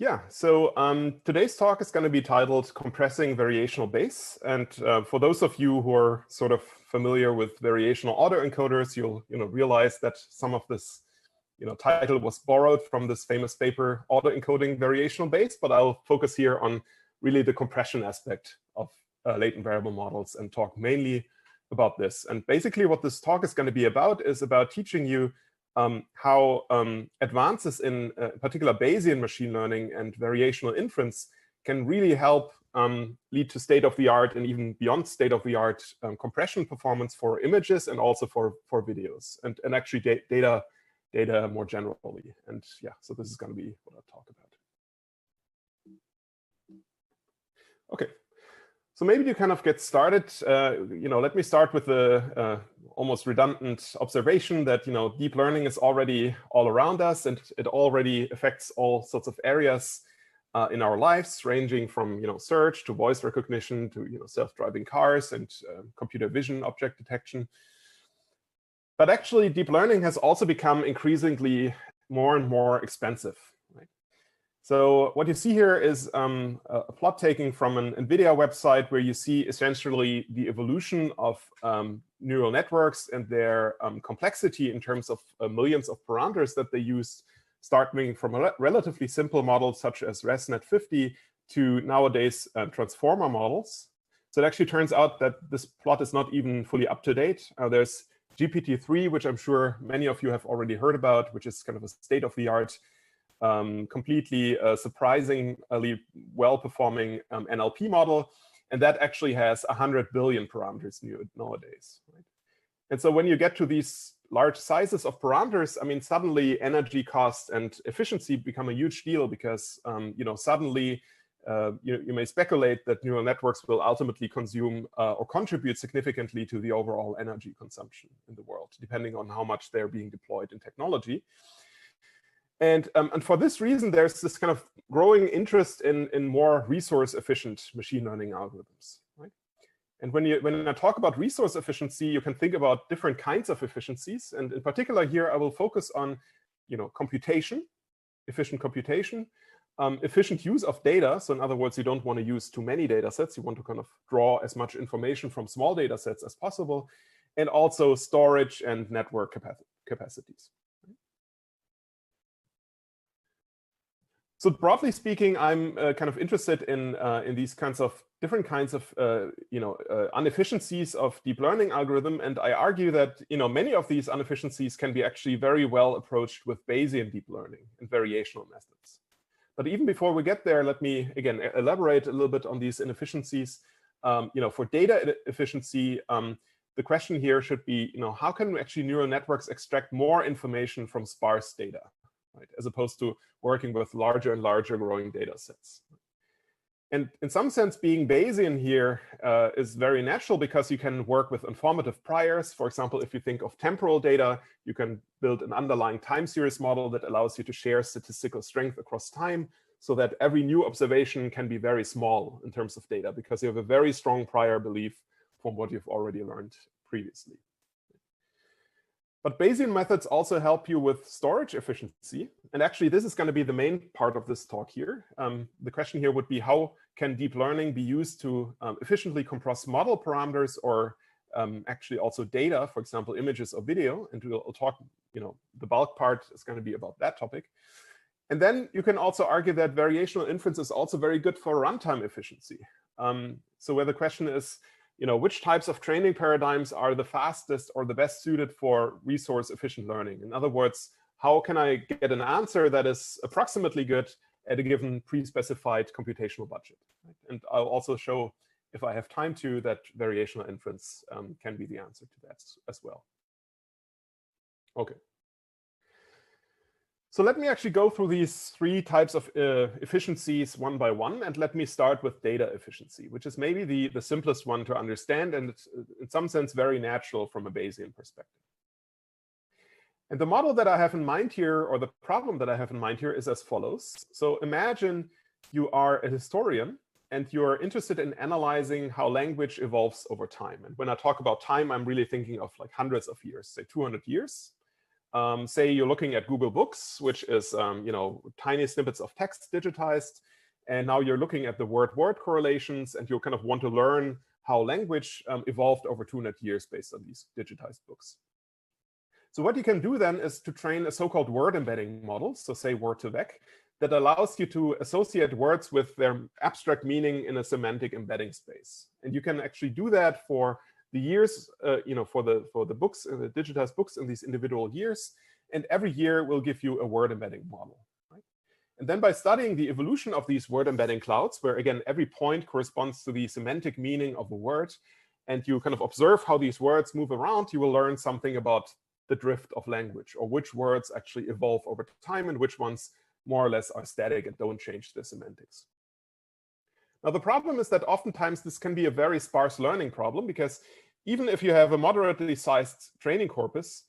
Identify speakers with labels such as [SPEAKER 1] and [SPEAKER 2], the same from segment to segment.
[SPEAKER 1] Yeah, so today's talk is going to be titled Compressing Variational Base. And for those of you who are sort of familiar with variational autoencoders, you'll realize that some of this title was borrowed from this famous paper, Autoencoding Variational Base. But I'll focus here on really the compression aspect of latent variable models and talk mainly about this. And basically what this talk is going to be about is about teaching you how advances in particular Bayesian machine learning and variational inference can really help lead to state-of-the-art and even beyond state-of-the-art compression performance for images and also for videos and actually data more generally. And yeah, so this is going to be what I'll talk about. Okay. So maybe to kind of get started, let me start with the almost redundant observation that deep learning is already all around us, and it already affects all sorts of areas in our lives, ranging from search to voice recognition to self-driving cars and computer vision object detection. But actually, deep learning has also become increasingly more and more expensive. So what you see here is a plot taking from an NVIDIA website where you see essentially the evolution of neural networks and their complexity in terms of millions of parameters that they use, starting from a relatively simple model such as ResNet-50 to nowadays transformer models. So it actually turns out that this plot is not even fully up to date. There's GPT-3, which I'm sure many of you have already heard about, which is kind of a state-of-the-art completely surprisingly well-performing NLP model. And that actually has 100 billion parameters nowadays. Right? And so when you get to these large sizes of parameters, I mean, suddenly energy cost and efficiency become a huge deal because, suddenly you may speculate that neural networks will ultimately consume or contribute significantly to the overall energy consumption in the world, depending on how much they're being deployed in technology. And for this reason, there's this kind of growing interest in more resource-efficient machine learning algorithms. Right? And when I talk about resource efficiency, you can think about different kinds of efficiencies. And in particular here, I will focus on computation, efficient computation, efficient use of data. So in other words, you don't want to use too many data sets. You want to kind of draw as much information from small data sets as possible, and also storage and network capacities. So broadly speaking, I'm kind of interested in these kinds of different kinds of inefficiencies of deep learning algorithm, and I argue that many of these inefficiencies can be actually very well approached with Bayesian deep learning and variational methods. But even before we get there, let me again elaborate a little bit on these inefficiencies. For data efficiency, the question here should be, how can actually neural networks extract more information from sparse data? Right, as opposed to working with larger and larger growing data sets. And in some sense, being Bayesian here is very natural because you can work with informative priors. For example, if you think of temporal data, you can build an underlying time series model that allows you to share statistical strength across time so that every new observation can be very small in terms of data because you have a very strong prior belief from what you've already learned previously. But Bayesian methods also help you with storage efficiency. And actually, this is going to be the main part of this talk here. The question here would be, how can deep learning be used to efficiently compress model parameters or actually also data, for example, images or video? And we'll talk, the bulk part is going to be about that topic. And then you can also argue that variational inference is also very good for runtime efficiency. So where the question is, which types of training paradigms are the fastest or the best suited for resource-efficient learning? In other words, how can I get an answer that is approximately good at a given pre-specified computational budget? Right? And I'll also show, if I have time to, that variational inference can be the answer to that as well. OK. So let me actually go through these three types of efficiencies one by one. And let me start with data efficiency, which is maybe the simplest one to understand. And it's in some sense very natural from a Bayesian perspective. And the model that I have in mind here, or the problem that I have in mind here, is as follows. So imagine you are a historian and you're interested in analyzing how language evolves over time. And when I talk about time, I'm really thinking of like hundreds of years, say 200 years. Say you're looking at Google Books, which is tiny snippets of text digitized, and now you're looking at the word-word correlations, and you kind of want to learn how language evolved over 200 years based on these digitized books. So what you can do then is to train a so-called word embedding model, so say word2vec, that allows you to associate words with their abstract meaning in a semantic embedding space. And you can actually do that for the years, for the books, the digitized books in these individual years. And every year will give you a word embedding model. Right? And then by studying the evolution of these word embedding clouds, where again, every point corresponds to the semantic meaning of a word, and you kind of observe how these words move around, you will learn something about the drift of language, or which words actually evolve over time and which ones more or less are static and don't change their semantics. Now, the problem is that oftentimes this can be a very sparse learning problem, because even if you have a moderately sized training corpus,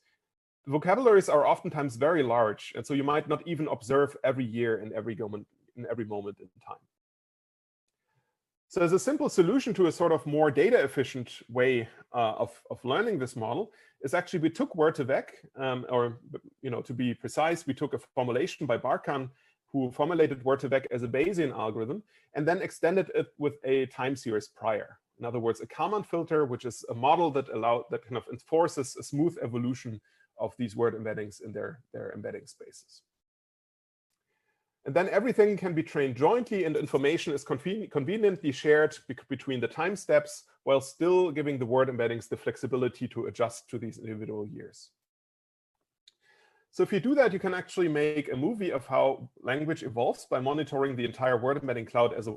[SPEAKER 1] the vocabularies are oftentimes very large. And so you might not even observe every year in every moment in time. So as a simple solution to a sort of more data efficient way of learning this model is actually we took word2vec, or to be precise, we took a formulation by Barkan, who formulated word2vec as a Bayesian algorithm, and then extended it with a time series prior. In other words, a Kalman filter, which is a model that kind of enforces a smooth evolution of these word embeddings in their embedding spaces. And then everything can be trained jointly, and information is conveniently shared between the time steps, while still giving the word embeddings the flexibility to adjust to these individual years. So if you do that, you can actually make a movie of how language evolves by monitoring the entire word embedding cloud as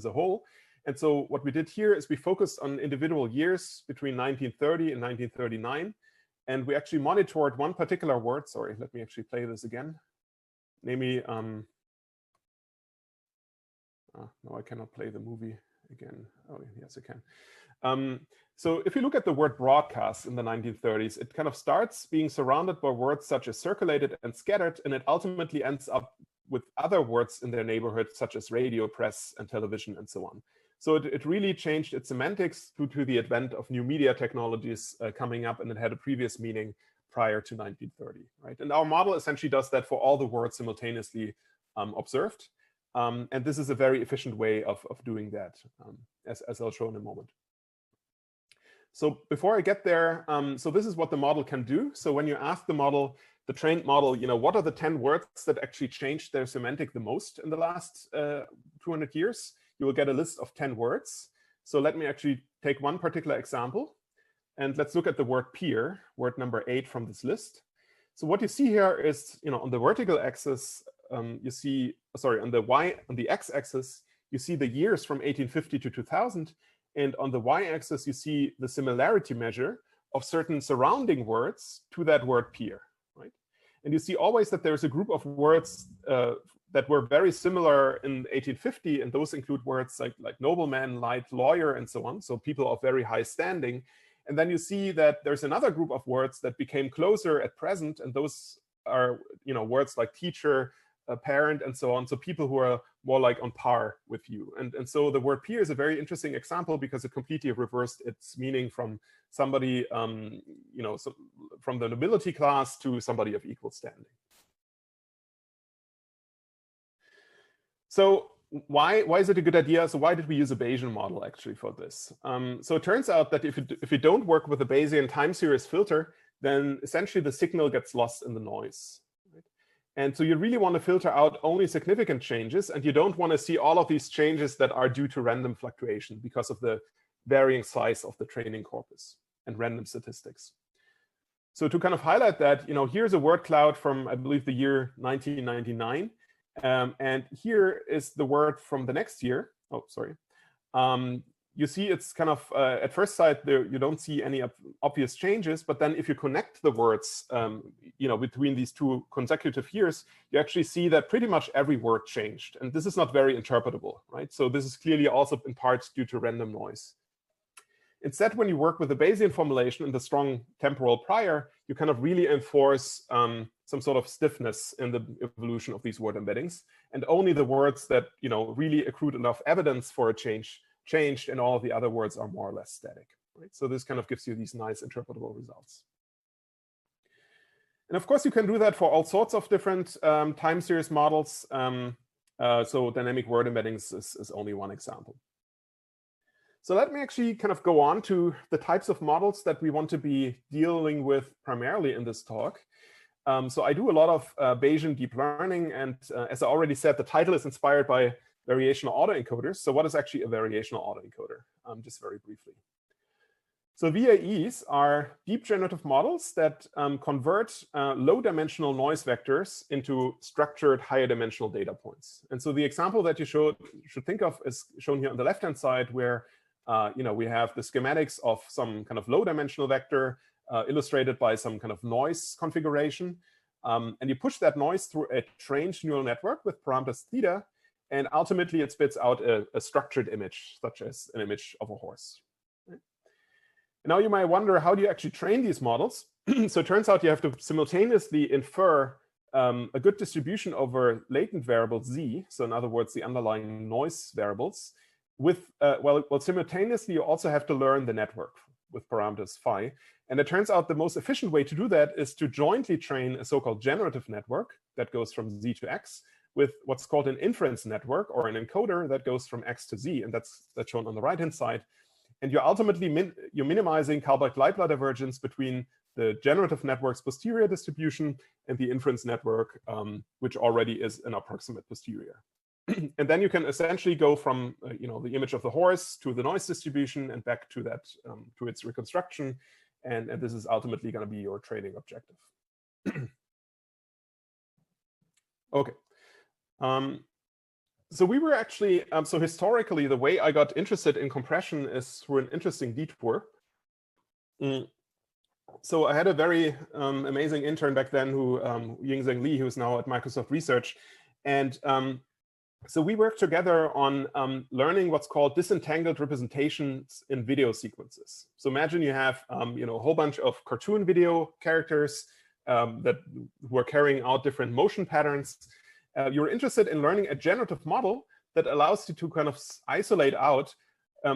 [SPEAKER 1] a whole. And so what we did here is we focused on individual years between 1930 and 1939. And we actually monitored one particular word. Sorry, let me actually play this again. Namely, no, I cannot play the movie again. Oh, yes, I can. So if you look at the word broadcast in the 1930s, it kind of starts being surrounded by words such as circulated and scattered, and it ultimately ends up with other words in their neighborhood, such as radio, press, and television, and so on. So it really changed its semantics due to the advent of new media technologies coming up, and it had a previous meaning prior to 1930, right? And our model essentially does that for all the words simultaneously observed. And this is a very efficient way of doing that, as I'll show in a moment. So before I get there, so this is what the model can do. So when you ask the model, the trained model, what are the 10 words that actually changed their semantic the most in the last 200 years? You will get a list of 10 words. So let me actually take one particular example. And let's look at the word peer, word number 8 from this list. So what you see here is, on the vertical axis, you see, sorry, on the x-axis, you see the years from 1850 to 2000. And on the y-axis, you see the similarity measure of certain surrounding words to that word peer, right? And you see always that there's a group of words that were very similar in 1850, and those include words like nobleman, light, lawyer, and so on, so people of very high standing. And then you see that there's another group of words that became closer at present, and those are words like teacher, parent, and so on, so people who are more like on par with you. And so the word peer is a very interesting example because it completely reversed its meaning from somebody, from the nobility class to somebody of equal standing. So why is it a good idea? So why did we use a Bayesian model actually for this? So it turns out that if you don't work with a Bayesian time series filter, then essentially the signal gets lost in the noise. And so you really want to filter out only significant changes, and you don't want to see all of these changes that are due to random fluctuation because of the varying size of the training corpus and random statistics. So to kind of highlight that, here's a word cloud from, I believe, the year 1999. And here is the word from the next year. Oh, sorry. You see it's kind of, at first sight, you don't see any obvious changes. But then if you connect the words, between these two consecutive years, you actually see that pretty much every word changed. And this is not very interpretable, right? So this is clearly also in part due to random noise. Instead, when you work with the Bayesian formulation and the strong temporal prior, you kind of really enforce some sort of stiffness in the evolution of these word embeddings. And only the words that really accrued enough evidence for a change changed, and all of the other words are more or less static. Right? So this kind of gives you these nice interpretable results. And of course, you can do that for all sorts of different time series models. So dynamic word embeddings is only one example. So let me actually kind of go on to the types of models that we want to be dealing with primarily in this talk. So I do a lot of Bayesian deep learning. And as I already said, the title is inspired by variational autoencoders. So what is actually a variational autoencoder? Just very briefly. So VAEs are deep generative models that convert low-dimensional noise vectors into structured higher-dimensional data points. And so the example that you should think of is shown here on the left-hand side, where we have the schematics of some kind of low-dimensional vector illustrated by some kind of noise configuration. And you push that noise through a trained neural network with parameters theta, and ultimately it spits out a structured image, such as an image of a horse. Now you might wonder, how do you actually train these models? So it turns out you have to simultaneously infer a good distribution over latent variable z, so in other words, the underlying noise variables, with, well, simultaneously you also have to learn the network with parameters phi. And it turns out the most efficient way to do that is to jointly train a so-called generative network that goes from z to x with what's called an inference network or an encoder that goes from x to z, and that's shown on the right-hand side. And you're ultimately you're minimizing Kalbach-Leibler divergence between the generative network's posterior distribution and the inference network, which already is an approximate posterior. And then you can essentially go from the image of the horse to the noise distribution and back to that to its reconstruction. And this is ultimately going to be your training objective. OK. So we were actually, so historically, the way I got interested in compression is through an interesting detour. So I had a very amazing intern back then, Yingzheng Li, who's now at Microsoft Research. And so we worked together on learning what's called disentangled representations in video sequences. So imagine you have a whole bunch of cartoon video characters who are carrying out different motion patterns. You're interested in learning a generative model that allows you to kind of isolate out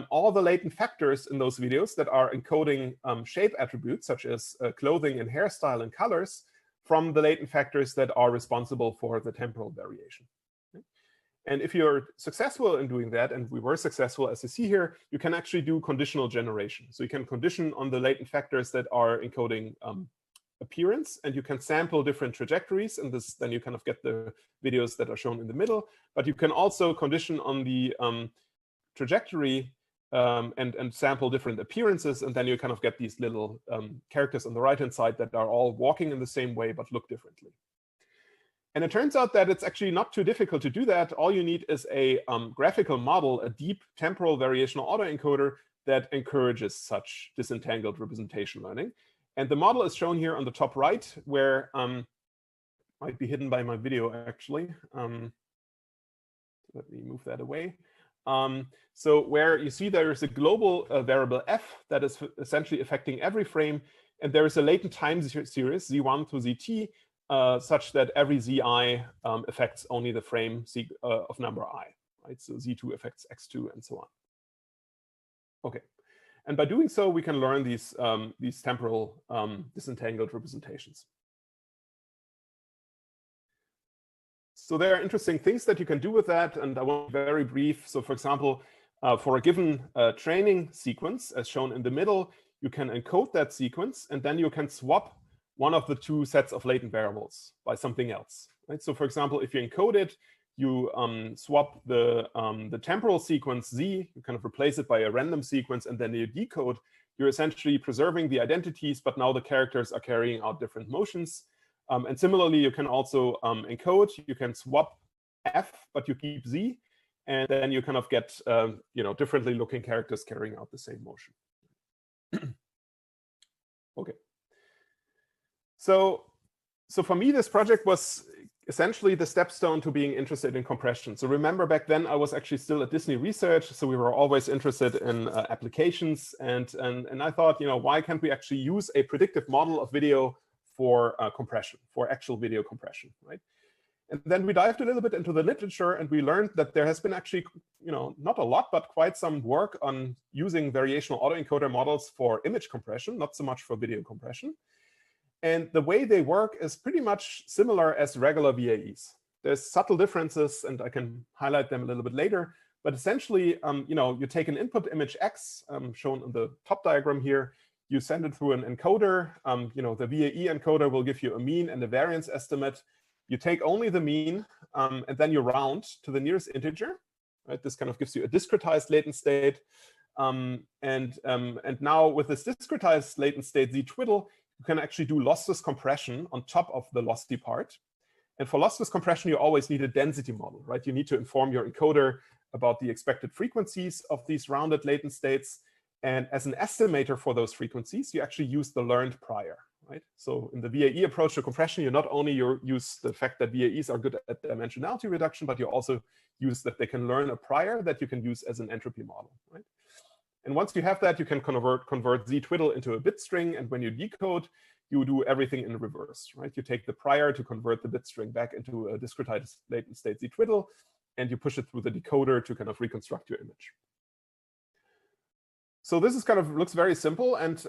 [SPEAKER 1] all the latent factors in those videos that are encoding shape attributes, such as clothing and hairstyle and colors, from the latent factors that are responsible for the temporal variation. And if you're successful in doing that, and we were successful, as you see here, you can actually do conditional generation. So you can condition on the latent factors that are encoding appearance, and you can sample different trajectories, and then you kind of get the videos that are shown in the middle. But you can also condition on the trajectory and sample different appearances, and then you kind of get these little characters on the right-hand side that are all walking in the same way but look differently. And it turns out that it's actually not too difficult to do that. All you need is a graphical model, a deep temporal variational autoencoder that encourages such disentangled representation learning. And the model is shown here on the top right, where might be hidden by my video, actually. Let me move that away. So where you see there is a global variable f that is essentially affecting every frame. And there is a latent time series, z1 to zt, such that every zi affects only the frame of number I. Right? So z2 affects x2 and so on. OK. And by doing so, we can learn these temporal disentangled representations. So there are interesting things that you can do with that, and I want to be very brief. So for example, for a given training sequence, as shown in the middle, you can encode that sequence, and then you can swap one of the two sets of latent variables by something else. Right? So for example, if you encode it, you swap the temporal sequence z, you kind of replace it by a random sequence, and then you decode. You're essentially preserving the identities, but now the characters are carrying out different motions. And similarly, you can also encode. You can swap f, but you keep z, and then you kind of get differently looking characters carrying out the same motion. OK. So for me, this project was essentially the stepstone to being interested in compression. So remember, back then I was actually still at Disney Research, so we were always interested in applications, and I thought, why can't we actually use a predictive model of video for compression, for actual video compression, right? And then we dived a little bit into the literature, and we learned that there has been actually, not a lot, but quite some work on using variational autoencoder models for image compression, not so much for video compression. And the way they work is pretty much similar as regular VAEs. There's subtle differences, and I can highlight them a little bit later. But essentially, you take an input image X, shown on the top diagram here. You send it through an encoder. The VAE encoder will give you a mean and a variance estimate. You take only the mean, and then you round to the nearest integer. Right? This kind of gives you a discretized latent state. And now with this discretized latent state Z twiddle, you can actually do lossless compression on top of the lossy part. And for lossless compression, you always need a density model, right? You need to inform your encoder about the expected frequencies of these rounded latent states. And as an estimator for those frequencies, you actually use the learned prior, right? So in the VAE approach to compression, you not only use the fact that VAEs are good at dimensionality reduction, but you also use that they can learn a prior that you can use as an entropy model, right? And once you have that, you can convert Z twiddle into a bit string. And when you decode, you do everything in reverse, right? You take the prior to convert the bit string back into a discretized latent state Z twiddle, and you push it through the decoder to kind of reconstruct your image. So this is looks very simple. And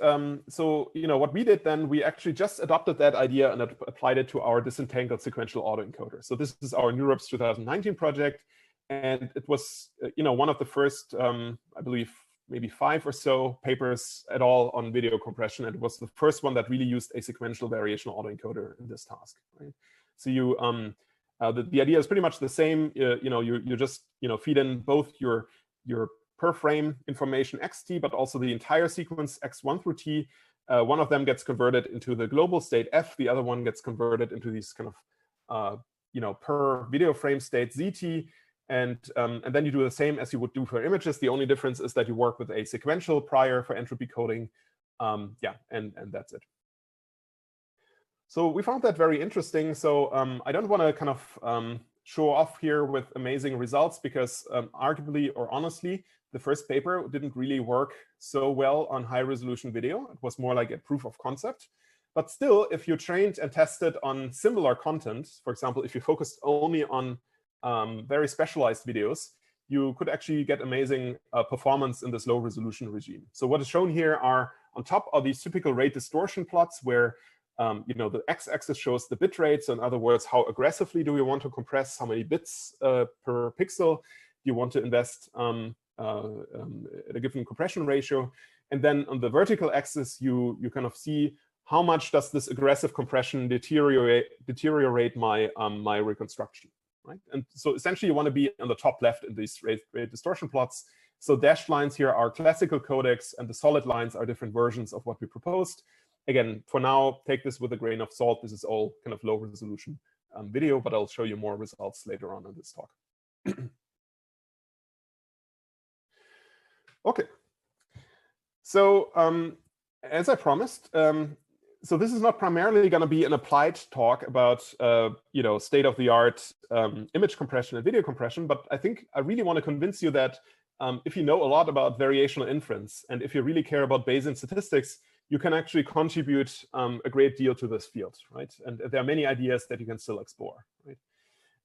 [SPEAKER 1] so what we did then, we actually just adopted that idea and applied it to our disentangled sequential autoencoder. So this is our NeurIPS 2019 project. And it was one of the first, I believe, maybe 5 or so papers at all on video compression. And it was the first one that really used a sequential variational autoencoder in this task. Right? So you, the idea is pretty much the same. You just feed in both your per frame information xt, but also the entire sequence x1 through t. One of them gets converted into the global state f. The other one gets converted into these kind of per video frame state zt. And then you do the same as you would do for images. The only difference is that you work with a sequential prior for entropy coding. And that's it. So we found that very interesting. So I don't want to kind of show off here with amazing results because arguably or honestly, the first paper didn't really work so well on high resolution video. It was more like a proof of concept. But still, if you trained and tested on similar content, for example, if you focused only on very specialized videos, you could actually get amazing performance in this low resolution regime. So what is shown here are on top of these typical rate distortion plots where the x-axis shows the bit rate. So in other words, how aggressively do you want to compress, how many bits per pixel you want to invest at a given compression ratio. And then on the vertical axis, you kind of see how much does this aggressive compression deteriorate my my reconstruction. Right? And so essentially you want to be on the top left in these rate distortion plots. So dashed lines here are classical codecs and the solid lines are different versions of what we proposed. Again, for now, take this with a grain of salt. This is all kind of low resolution video, but I'll show you more results later on in this talk. Okay. So as I promised, so this is not primarily going to be an applied talk about state-of-the-art image compression and video compression, but I think I really want to convince you that if you know a lot about variational inference and if you really care about Bayesian statistics, you can actually contribute a great deal to this field, right? And there are many ideas that you can still explore, right?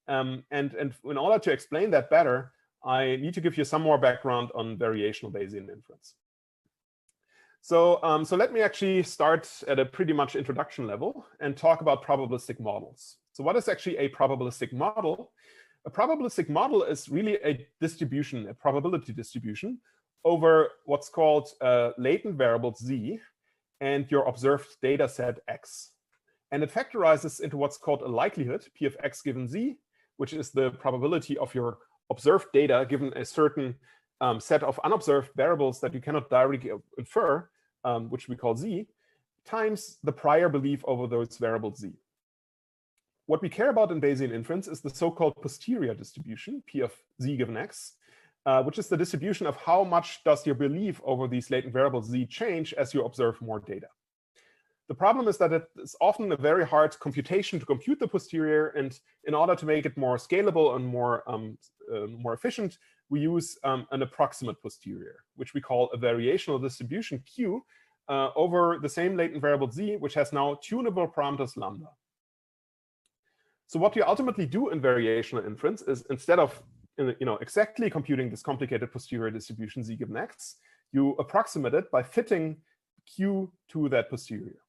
[SPEAKER 1] And in order to explain that better, I need to give you some more background on variational Bayesian inference. So let me actually start at a pretty much introduction level and talk about probabilistic models. So what is actually a probabilistic model? A probabilistic model is really a distribution, a probability distribution over what's called latent variables z and your observed data set x. And it factorizes into what's called a likelihood, p of x given z, which is the probability of your observed data given a certain set of unobserved variables that you cannot directly infer, which we call z, times the prior belief over those variables z. What we care about in Bayesian inference is the so-called posterior distribution, p of z given x, which is the distribution of how much does your belief over these latent variables z change as you observe more data. The problem is that it is often a very hard computation to compute the posterior, and in order to make it more scalable and more efficient, we use an approximate posterior, which we call a variational distribution Q over the same latent variable z, which has now tunable parameters lambda. So what you ultimately do in variational inference is instead of exactly computing this complicated posterior distribution z given x, you approximate it by fitting Q to that posterior.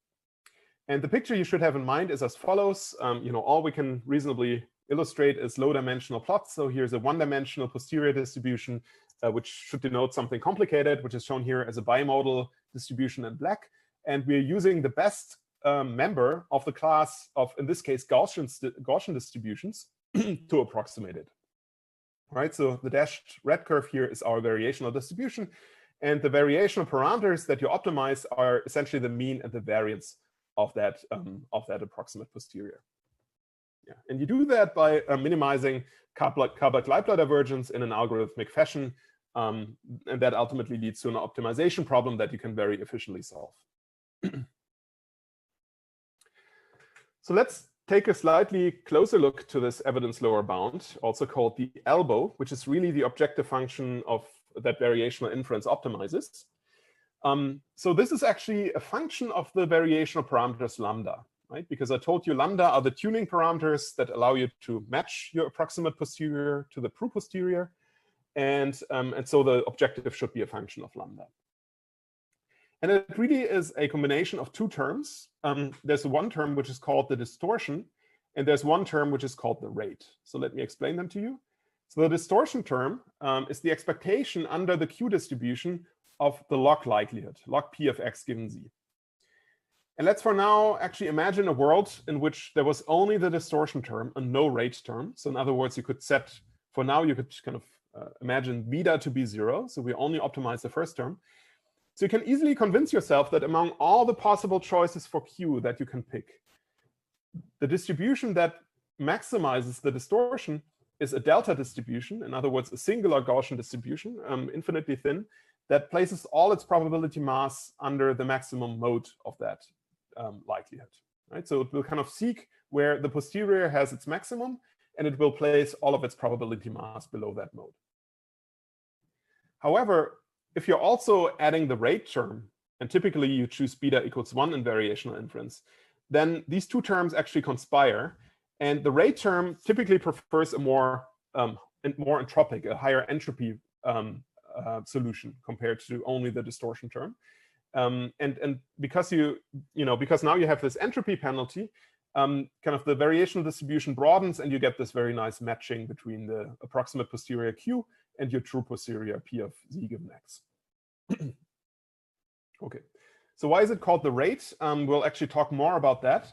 [SPEAKER 1] And the picture you should have in mind is as follows. All we can reasonably illustrate is low-dimensional plots. So here's a one-dimensional posterior distribution, which should denote something complicated, which is shown here as a bimodal distribution in black. And we're using the best member of the class of, in this case, Gaussian distributions to approximate it. Right, so the dashed red curve here is our variational distribution. And the variational parameters that you optimize are essentially the mean and the variance of that approximate posterior. Yeah. And you do that by minimizing Kabak-Leibler divergence in an algorithmic fashion. And that ultimately leads to an optimization problem that you can very efficiently solve. So let's take a slightly closer look to this evidence lower bound, also called the elbow, which is really the objective function of that variational inference optimizes. So this is actually a function of the variational parameters lambda, right? Because I told you lambda are the tuning parameters that allow you to match your approximate posterior to the true posterior. And so the objective should be a function of lambda. And it really is a combination of two terms. There's one term which is called the distortion, and there's one term which is called the rate. So let me explain them to you. So the distortion term is the expectation under the Q distribution of the log likelihood, log P of x given z. And let's for now actually imagine a world in which there was only the distortion term and no rate term. So in other words, you could set, for now, you could kind of imagine beta to be 0. So we only optimize the first term. So you can easily convince yourself that among all the possible choices for Q that you can pick, the distribution that maximizes the distortion is a delta distribution, in other words, a singular Gaussian distribution, infinitely thin, that places all its probability mass under the maximum mode of that likelihood. Right? So it will kind of seek where the posterior has its maximum, and it will place all of its probability mass below that mode. However, if you're also adding the rate term, and typically you choose beta equals 1 in variational inference, then these two terms actually conspire. And the rate term typically prefers a more entropic, a higher entropy solution compared to only the distortion term. And because because now you have this entropy penalty, kind of the variational distribution broadens, and you get this very nice matching between the approximate posterior Q and your true posterior P of z given x. Okay, so why is it called the rate? We'll actually talk more about that.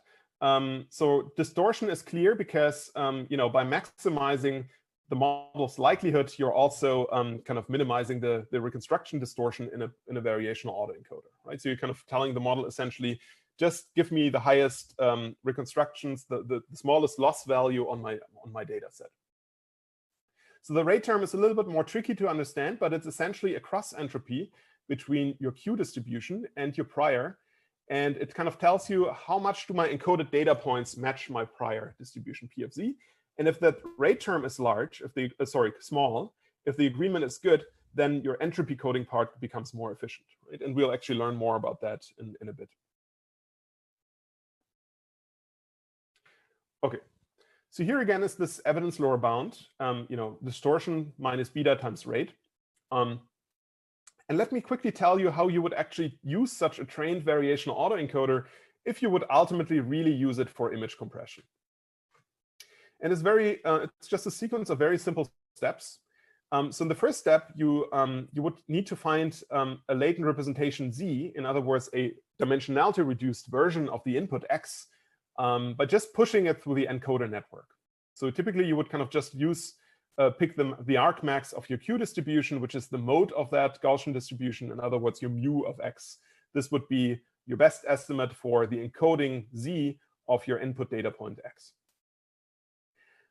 [SPEAKER 1] So distortion is clear because by maximizing the model's likelihood, you're also kind of minimizing the reconstruction distortion in a variational autoencoder, right? So you're kind of telling the model essentially, just give me the highest reconstructions, the smallest loss value on my data set. So the rate term is a little bit more tricky to understand, but it's essentially a cross entropy between your Q distribution and your prior. And it kind of tells you how much do my encoded data points match my prior distribution P of z. And if that rate term is large, small, if the agreement is good, then your entropy coding part becomes more efficient, right? And we'll actually learn more about that in a bit. Okay, so here again is this evidence lower bound, distortion minus beta times rate. And let me quickly tell you how you would actually use such a trained variational autoencoder if you would ultimately really use it for image compression. And it's just a sequence of very simple steps. So in the first step, you would need to find a latent representation z, in other words, a dimensionality reduced version of the input x, by just pushing it through the encoder network. So typically you would kind of just pick the argmax of your Q distribution, which is the mode of that Gaussian distribution. In other words, your mu of x. This would be your best estimate for the encoding z of your input data point x.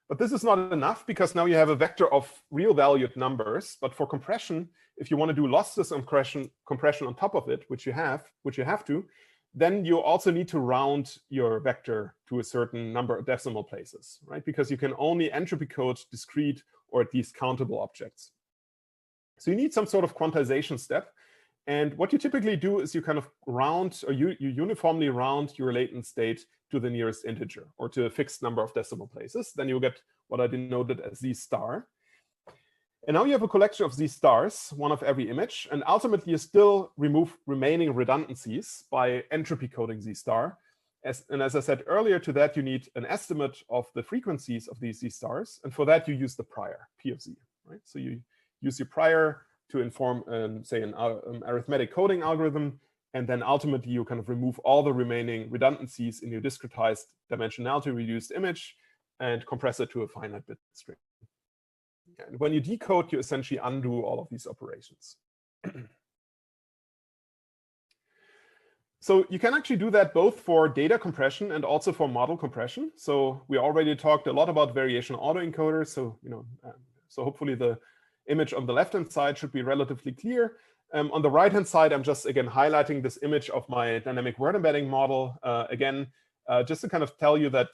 [SPEAKER 1] But this is not enough, because now you have a vector of real valued numbers. But for compression, if you want to do lossless compression on top of it, which you have to, then you also need to round your vector to a certain number of decimal places, right? Because you can only entropy code discrete or at least countable objects. So you need some sort of quantization step. And what you typically do is you kind of round, or you uniformly round your latent state to the nearest integer, or to a fixed number of decimal places. Then you get what I denoted as z star. And now you have a collection of these stars, one of every image, and ultimately you still remove remaining redundancies by entropy coding z star. And as I said earlier, to that you need an estimate of the frequencies of these stars, and for that you use the prior, P of z, right? So you use your prior to inform, say, an arithmetic coding algorithm, and then ultimately you kind of remove all the remaining redundancies in your discretized dimensionality reduced image and compress it to a finite bit string. And when you decode, you essentially undo all of these operations. So you can actually do that both for data compression and also for model compression. So we already talked a lot about variational autoencoders. So so hopefully the image on the left-hand side should be relatively clear. On the right-hand side, I'm just again highlighting this image of my dynamic word embedding model. Just to kind of tell you that,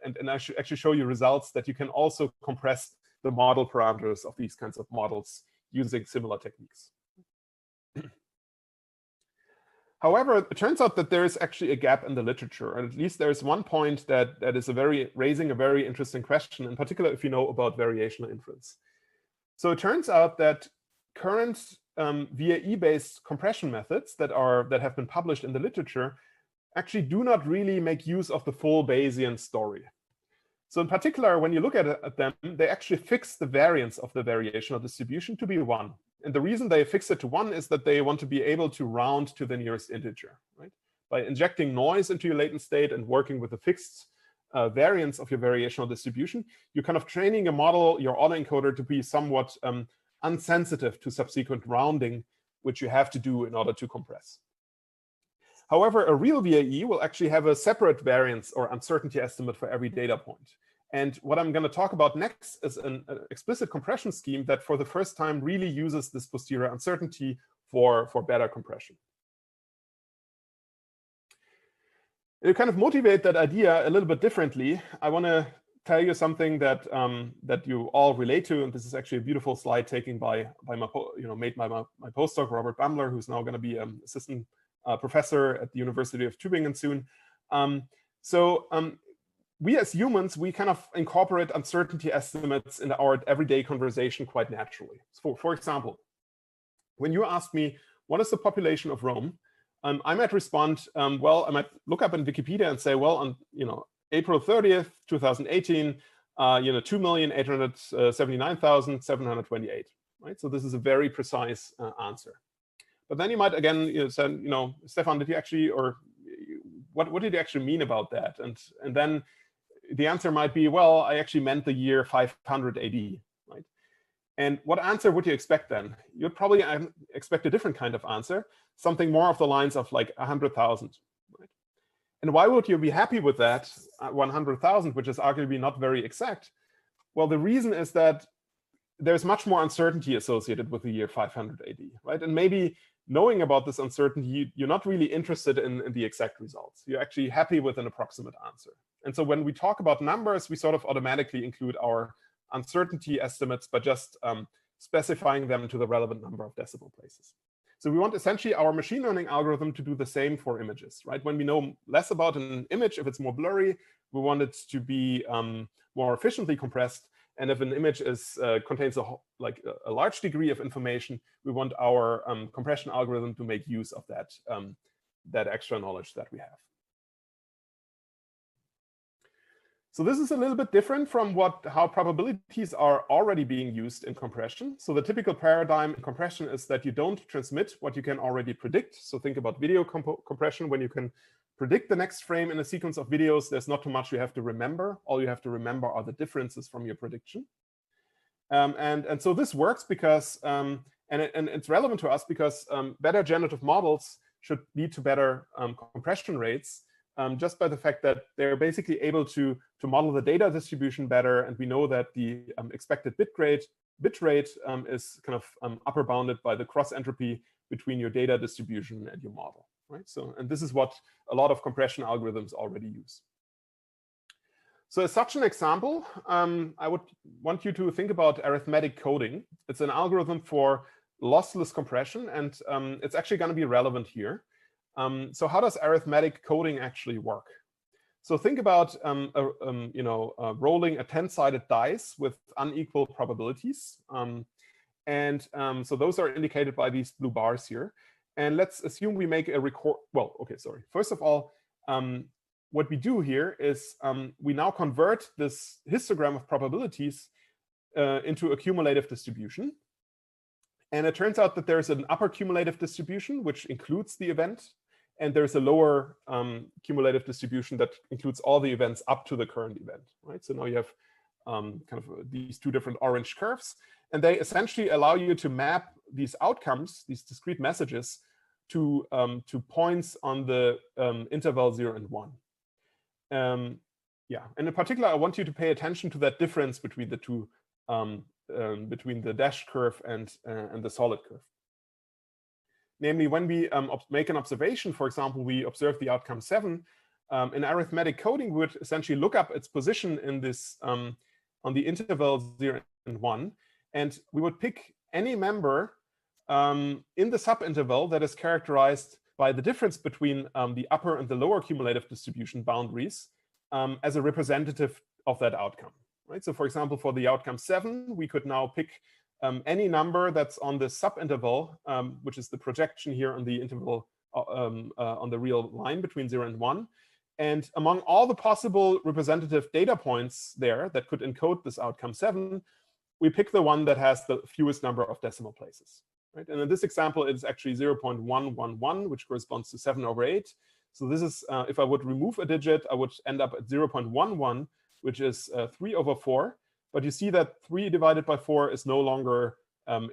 [SPEAKER 1] and I should actually show you results that you can also compress the model parameters of these kinds of models using similar techniques. However, it turns out that there is actually a gap in the literature, and at least there is one point that is raising a very interesting question, in particular if you know about variational inference. So it turns out that current VAE-based compression methods that have been published in the literature actually do not really make use of the full Bayesian story. So in particular, when you look at them, they actually fix the variance of the variational distribution to be 1. And the reason they fix it to 1 is that they want to be able to round to the nearest integer, right? By injecting noise into your latent state and working with a fixed variance of your variational distribution, you're kind of training a model, your autoencoder, to be somewhat unsensitive to subsequent rounding, which you have to do in order to compress. However, a real VAE will actually have a separate variance or uncertainty estimate for every data point. And what I'm going to talk about next is an explicit compression scheme that for the first time really uses this posterior uncertainty for better compression. To kind of motivate that idea a little bit differently, I want to tell you something that that you all relate to, and this is actually a beautiful slide taken by my postdoc Robert Bamler, who's now going to be assistant professor at the University of Tübingen soon. We as humans, we kind of incorporate uncertainty estimates in our everyday conversation quite naturally. So for example, when you ask me, what is the population of Rome? I might respond, well, I might look up in Wikipedia and say, well, on April 30th, 2018, 2,879,728, right? So this is a very precise answer. But then you might again say, Stephan, did you actually, or what did you actually mean about that? And then the answer might be, well, I actually meant the year 500 AD, right? And what answer would you expect then? You'd probably expect a different kind of answer, something more of the lines of like 100,000, right? And why would you be happy with that 100,000, which is arguably not very exact? Well, the reason is that there's much more uncertainty associated with the year 500 AD, right? And maybe knowing about this uncertainty, you're not really interested in the exact results. You're actually happy with an approximate answer. And so when we talk about numbers, we sort of automatically include our uncertainty estimates by just specifying them to the relevant number of decimal places. So we want essentially our machine learning algorithm to do the same for images, right? When we know less about an image, if it's more blurry, we want it to be more efficiently compressed. And if an image contains a large degree of information, we want our compression algorithm to make use of that extra knowledge that we have. So this is a little bit different from how probabilities are already being used in compression. So the typical paradigm in compression is that you don't transmit what you can already predict. So think about video compression. When you can predict the next frame in a sequence of videos, there's not too much you have to remember. All you have to remember are the differences from your prediction. And so this works because, and it's relevant to us because better generative models should lead to better compression rates. Just by the fact that they're basically able to model the data distribution better, and we know that the expected bit rate is kind of upper bounded by the cross entropy between your data distribution and your model, right? So, and this is what a lot of compression algorithms already use. So as such an example, I would want you to think about arithmetic coding. It's an algorithm for lossless compression, and it's actually going to be relevant here. So how does arithmetic coding actually work? So think about rolling a 10-sided dice with unequal probabilities. So those are indicated by these blue bars here. And let's assume we make a record. Well, okay, sorry. First of all, what we do here is we now convert this histogram of probabilities into a cumulative distribution. And it turns out that there's an upper cumulative distribution, which includes the event. And there's a lower cumulative distribution that includes all the events up to the current event, right? So now you have kind of these two different orange curves. And they essentially allow you to map these outcomes, these discrete messages, to points on the interval 0 and 1. Yeah, and in particular, I want you to pay attention to that difference between the two, between the dashed curve and the solid curve. Namely, when we make an observation, for example, we observe the outcome 7. In arithmetic coding, we would essentially look up its position in this on the interval 0 and 1, and we would pick any member in the subinterval that is characterized by the difference between the upper and the lower cumulative distribution boundaries as a representative of that outcome. Right? So, for example, for the outcome 7, we could now pick any number that's on the subinterval, which is the projection here on the interval on the real line between 0 and 1. And among all the possible representative data points there that could encode this outcome 7, we pick the one that has the fewest number of decimal places. Right? And in this example, it's actually 0.111, which corresponds to 7/8. So this is, if I would remove a digit, I would end up at 0.11, which is 3/4. But you see that 3 divided by 4 is no longer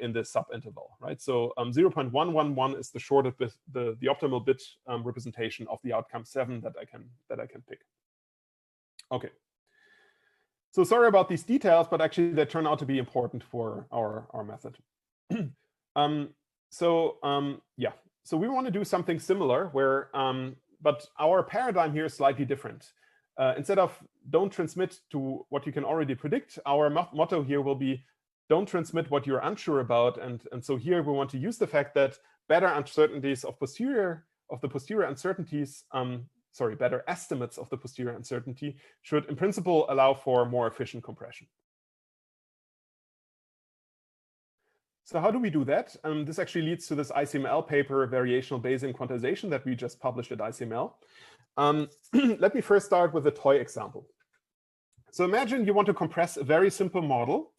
[SPEAKER 1] in this subinterval, right? So 0.111 is the shortest bit, the optimal bit representation of the outcome 7 that I can pick. Okay. So sorry about these details, but actually they turn out to be important for our method. Yeah, so we want to do something similar where, but our paradigm here is slightly different. Instead of don't transmit to what you can already predict, our motto here will be don't transmit what you're unsure about. And so here we want to use the fact that better uncertainties of the posterior uncertainties, better estimates of the posterior uncertainty should in principle allow for more efficient compression. So how do we do that? This actually leads to this ICML paper, Variational Bayesian Quantization, that we just published at ICML. Let me first start with a toy example. So imagine you want to compress a very simple model,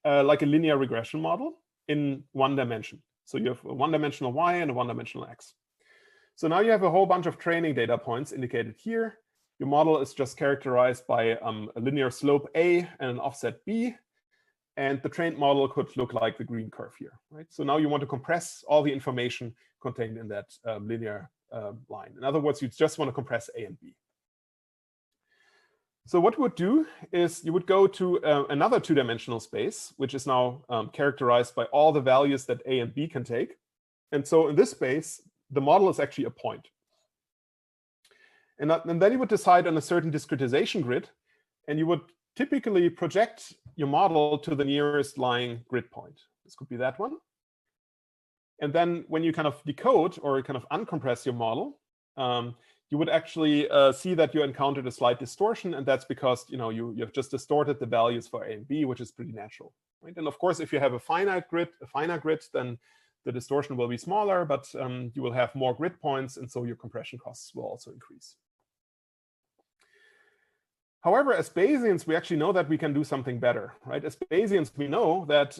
[SPEAKER 1] like a linear regression model, in one dimension. So you have a one-dimensional y and a one-dimensional x. So now you have a whole bunch of training data points indicated here. Your model is just characterized by a linear slope a and an offset b. And the trained model could look like the green curve here, right? So now you want to compress all the information contained in that linear line. In other words, you just want to compress a and b. So what you would do is you would go to another two-dimensional space, which is now characterized by all the values that a and b can take. And so in this space, the model is actually a point. And then you would decide on a certain discretization grid, and you would typically project your model to the nearest lying grid point. This could be that one. And then when you kind of decode or kind of uncompress your model, you would actually see that you encountered a slight distortion, and that's because you've just distorted the values for a and b, which is pretty natural, right? And of course, if you have a finite grid, then the distortion will be smaller, but you will have more grid points, and so your compression costs will also increase. However, as Bayesians, we actually know that we can do something better, right? As Bayesians, we know that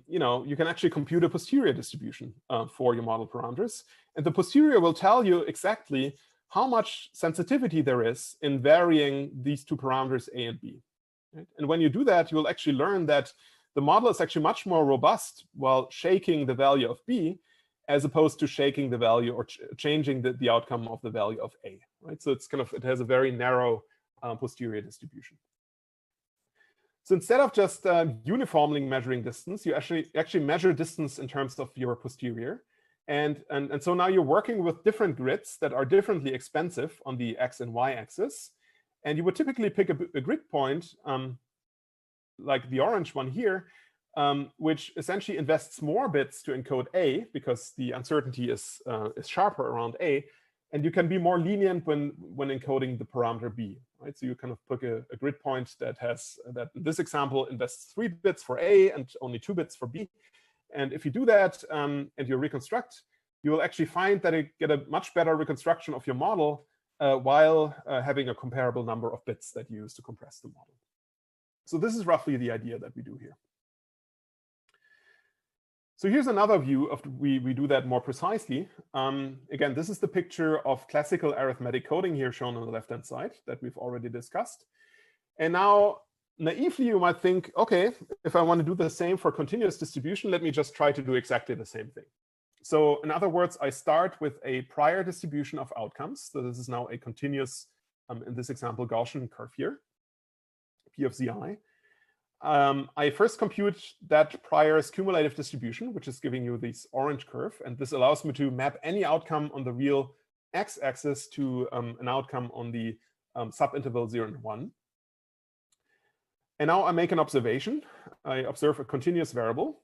[SPEAKER 1] you can actually compute a posterior distribution for your model parameters, and the posterior will tell you exactly how much sensitivity there is in varying these two parameters a and b. Right? And when you do that, you will actually learn that the model is actually much more robust while shaking the value of b, as opposed to shaking the value or changing the outcome of the value of a. Right? So it's it has a very narrow posterior distribution. So instead of just uniformly measuring distance, you actually measure distance in terms of your posterior. And so now you're working with different grids that are differently expensive on the x and y axis. And you would typically pick a grid point, like the orange one here, which essentially invests more bits to encode a, because the uncertainty is sharper around a. And you can be more lenient when encoding the parameter b, right? So you kind of pick a grid point that in this example, invests 3 bits for a and only 2 bits for b. And if you do that and you reconstruct, you will actually find that you get a much better reconstruction of your model while having a comparable number of bits that you use to compress the model. So this is roughly the idea that we do here. So here's another view of we do that more precisely. Again, this is the picture of classical arithmetic coding here shown on the left-hand side that we've already discussed. And now, naively, you might think, OK, if I want to do the same for continuous distribution, let me just try to do exactly the same thing. So in other words, I start with a prior distribution of outcomes. So this is now a continuous, in this example, Gaussian curve here, P of Zi. I first compute that prior's cumulative distribution, which is giving you this orange curve. And this allows me to map any outcome on the real x-axis to an outcome on the subinterval 0 and 1. And now I make an observation. I observe a continuous variable.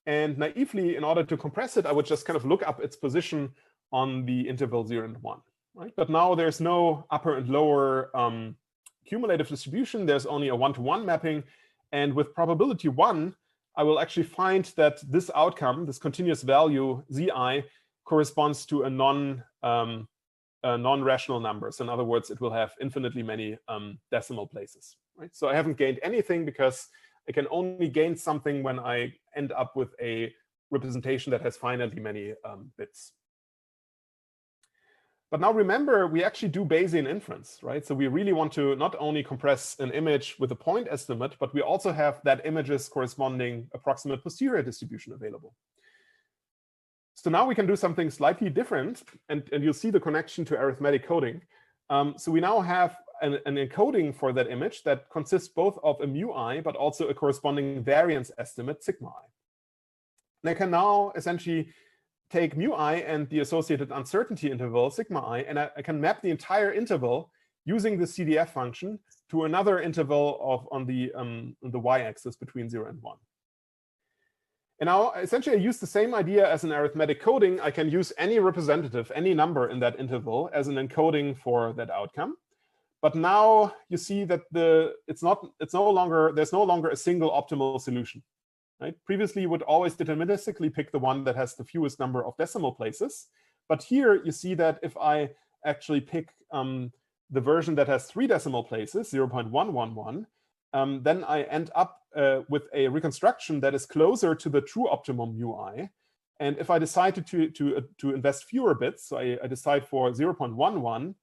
[SPEAKER 1] And naively, in order to compress it, I would just kind of look up its position on the interval 0 and 1. Right? But now there's no upper and lower cumulative distribution. There's only a one-to-one mapping. And with probability 1, I will actually find that this outcome, this continuous value Zi, corresponds to a non-rational number. So in other words, it will have infinitely many decimal places. Right? So I haven't gained anything because I can only gain something when I end up with a representation that has finitely many bits. But now remember, we actually do Bayesian inference, right? So we really want to not only compress an image with a point estimate, but we also have that image's corresponding approximate posterior distribution available. So now we can do something slightly different, and you'll see the connection to arithmetic coding. So we now have an encoding for that image that consists both of a mu I, but also a corresponding variance estimate, sigma I. And I can now essentially take mu I and the associated uncertainty interval, sigma I, and I can map the entire interval using the CDF function to another interval on the y-axis between 0 and 1. And now, essentially, I use the same idea as in arithmetic coding. I can use any representative, any number in that interval as an encoding for that outcome. But now you see that there's no longer a single optimal solution. Right? Previously, you would always deterministically pick the one that has the fewest number of decimal places. But here you see that if I actually pick the version that has 3 decimal places, 0.111, then I end up with a reconstruction that is closer to the true optimum mu I. And if I decide to invest fewer bits, so I decide for 0.11,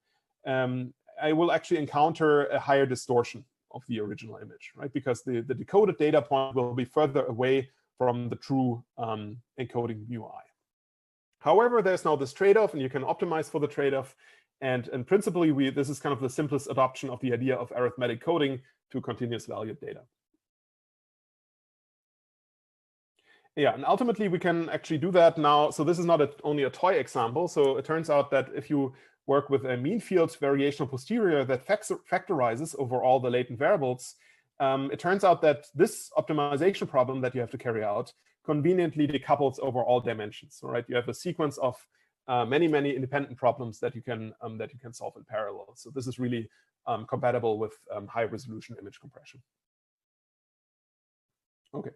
[SPEAKER 1] I will actually encounter a higher distortion of the original image, right? Because the decoded data point will be further away from the true encoding mu I. However, there's now this trade-off, and you can optimize for the trade-off. And principally, this is kind of the simplest adoption of the idea of arithmetic coding to continuous valued data. Yeah, and ultimately, we can actually do that now. So this is not only a toy example. So it turns out that if you work with a mean field variational posterior that factorizes over all the latent variables, it turns out that this optimization problem that you have to carry out conveniently decouples over all dimensions. Right? You have a sequence of many independent problems that you can solve in parallel. So this is really compatible with high resolution image compression. Okay.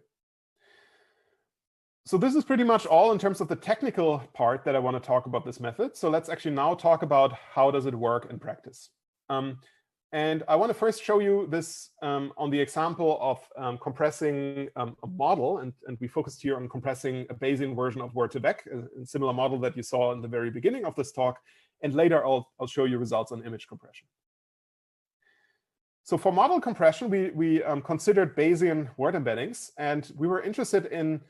[SPEAKER 1] So this is pretty much all in terms of the technical part that I want to talk about this method. So let's actually now talk about how does it work in practice. And I want to first show you this on the example of compressing a model. And we focused here on compressing a Bayesian version of word-to-vec, a similar model that you saw in the very beginning of this talk. And later, I'll show you results on image compression. So for model compression, we considered Bayesian word embeddings. And we were interested in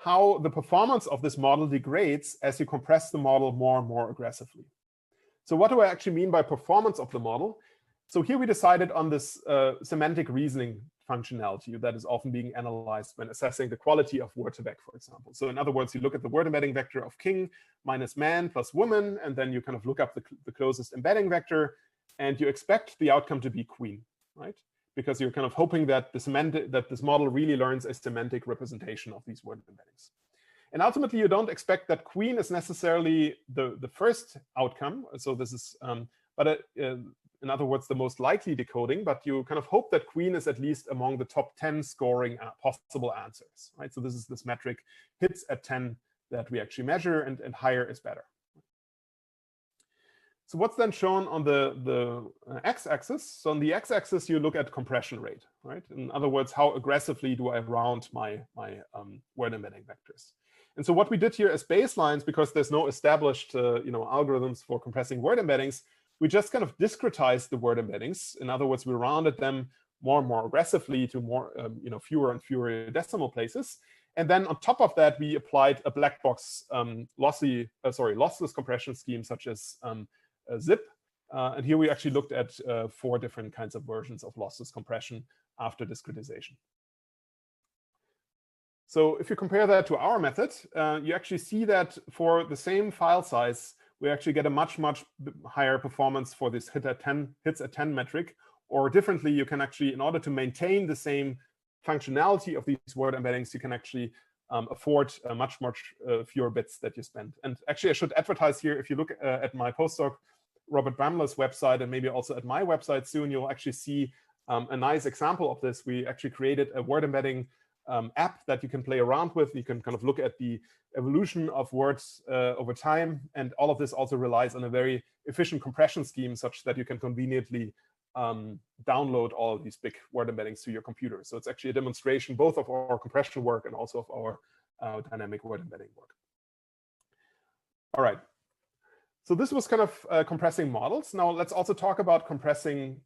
[SPEAKER 1] how the performance of this model degrades as you compress the model more and more aggressively. So what do I actually mean by performance of the model? So here we decided on this semantic reasoning functionality that is often being analyzed when assessing the quality of word-to-vec, for example. So in other words, you look at the word embedding vector of king minus man plus woman, and then you kind of look up the closest embedding vector, and you expect the outcome to be queen, right? Because you're kind of hoping that this model really learns a semantic representation of these word embeddings. And ultimately, you don't expect that queen is necessarily the first outcome. So this is, in other words, the most likely decoding. But you kind of hope that queen is at least among the top 10 scoring possible answers, right? So this is this metric hits at 10 that we actually measure, and higher is better. So what's then shown on the x-axis? So on the x-axis, you look at compression rate, right? In other words, how aggressively do I round my word embedding vectors? And so what we did here as baselines, because there's no established algorithms for compressing word embeddings, we just kind of discretized the word embeddings. In other words, we rounded them more and more aggressively to more fewer and fewer decimal places. And then on top of that, we applied a black box lossless compression scheme such as zip. And here we actually looked at 4 different kinds of versions of lossless compression after discretization. So if you compare that to our method, you actually see that for the same file size, we actually get a much higher performance for this hits at 10 metric. Or differently, you can actually, in order to maintain the same functionality of these word embeddings, you can actually afford much fewer bits that you spend. And actually, I should advertise here, if you look at my postdoc, Robert Bramler's website, and maybe also at my website soon, you'll actually see a nice example of this. We actually created a word embedding app that you can play around with. You can kind of look at the evolution of words over time. And all of this also relies on a very efficient compression scheme such that you can conveniently download all of these big word embeddings to your computer. So it's actually a demonstration both of our compression work and also of our dynamic word embedding work. All right. So this was kind of compressing models. Now let's also talk about compressing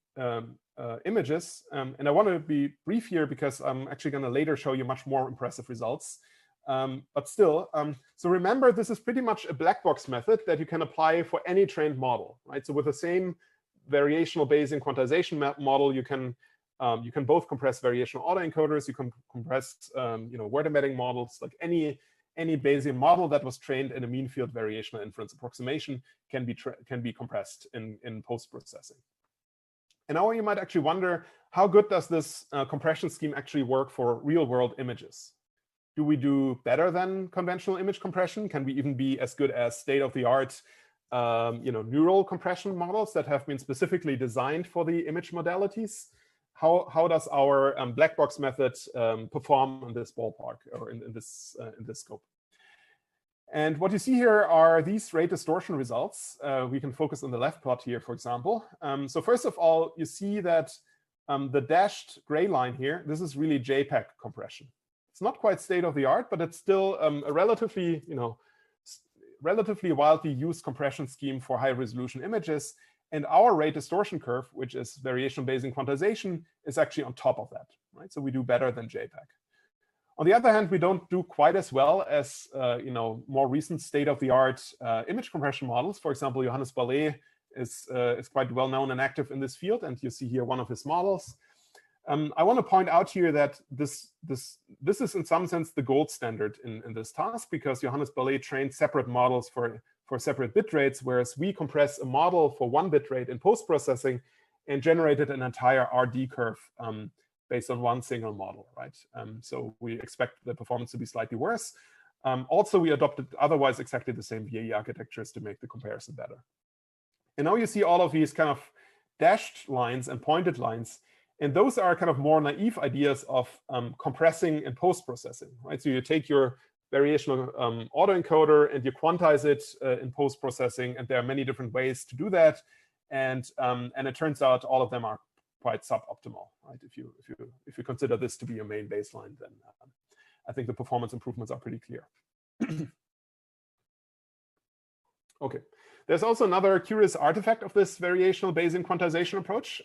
[SPEAKER 1] images. And I want to be brief here because I'm actually going to later show you much more impressive results. But still, so remember, this is pretty much a black box method that you can apply for any trained model, right? So with the same variational Bayesian quantization model, you can both compress variational autoencoders, you can compress word embedding models, like any Bayesian model that was trained in a mean field variational inference approximation can be compressed in post-processing. And now you might actually wonder, how good does this compression scheme actually work for real-world images? Do we do better than conventional image compression? Can we even be as good as state-of-the-art neural compression models that have been specifically designed for the image modalities? How does our black box method perform in this ballpark or in this scope? And what you see here are these rate distortion results. We can focus on the left plot here, for example. So first of all, you see that the dashed gray line here, this is really JPEG compression. It's not quite state of the art, but it's still a relatively widely used compression scheme for high resolution images. And our rate distortion curve, which is variational Bayesian quantization, is actually on top of that, right? So we do better than JPEG. On the other hand, we don't do quite as well as more recent state-of-the-art image compression models. For example, Johannes Ballet is quite well known and active in this field, and you see here one of his models. I want to point out here that this is in some sense the gold standard in this task, because Johannes Ballet trained separate models for separate bit rates, whereas we compress a model for one bit rate in post-processing and generated an entire RD curve based on one single model, right? So we expect the performance to be slightly worse. Also, we adopted otherwise exactly the same VAE architectures to make the comparison better. And now you see all of these kind of dashed lines and pointed lines. And those are kind of more naive ideas of compressing in post-processing, right? So you take your variational autoencoder and you quantize it in post-processing, and there are many different ways to do that. And it turns out all of them are quite suboptimal, right? If you consider this to be your main baseline, then I think the performance improvements are pretty clear. Okay. There's also another curious artifact of this variational Bayesian quantization approach.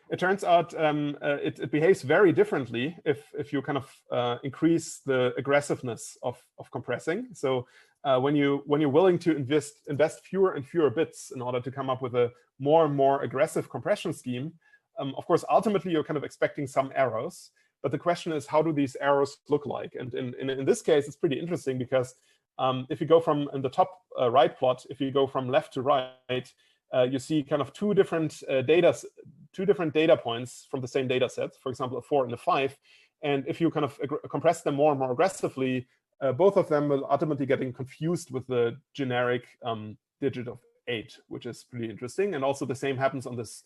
[SPEAKER 1] It turns out it behaves very differently if you kind of increase the aggressiveness of compressing. So when you're willing to invest fewer and fewer bits in order to come up with a more and more aggressive compression scheme, of course, ultimately you're kind of expecting some errors. But the question is, how do these errors look like? And in this case, it's pretty interesting because if you go from in the top right plot, if you go from left to right, you see kind of two different data points from the same data set, for example, a 4 and a 5. And if you kind of compress them more and more aggressively, both of them will ultimately getting confused with the generic digit of 8, which is pretty interesting. And also the same happens on this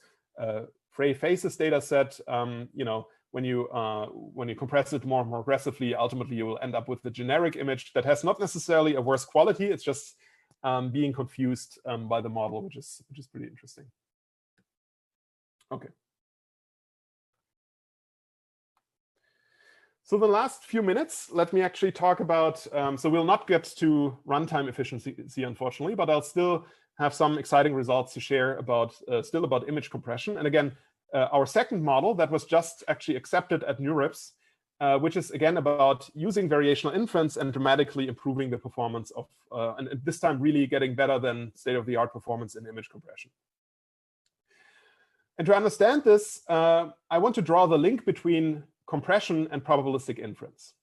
[SPEAKER 1] Frey faces data set. When you compress it more and more aggressively, ultimately you will end up with the generic image that has not necessarily a worse quality. It's just being confused by the model, which is pretty interesting. Okay. So the last few minutes, let me actually talk about, so we'll not get to runtime efficiency, unfortunately, but I'll still have some exciting results to share about, still about image compression. And again, our second model that was just actually accepted at NeurIPS, which is again about using variational inference and dramatically improving the performance of, and this time really getting better than state-of-the-art performance in image compression. And to understand this, I want to draw the link between compression and probabilistic inference.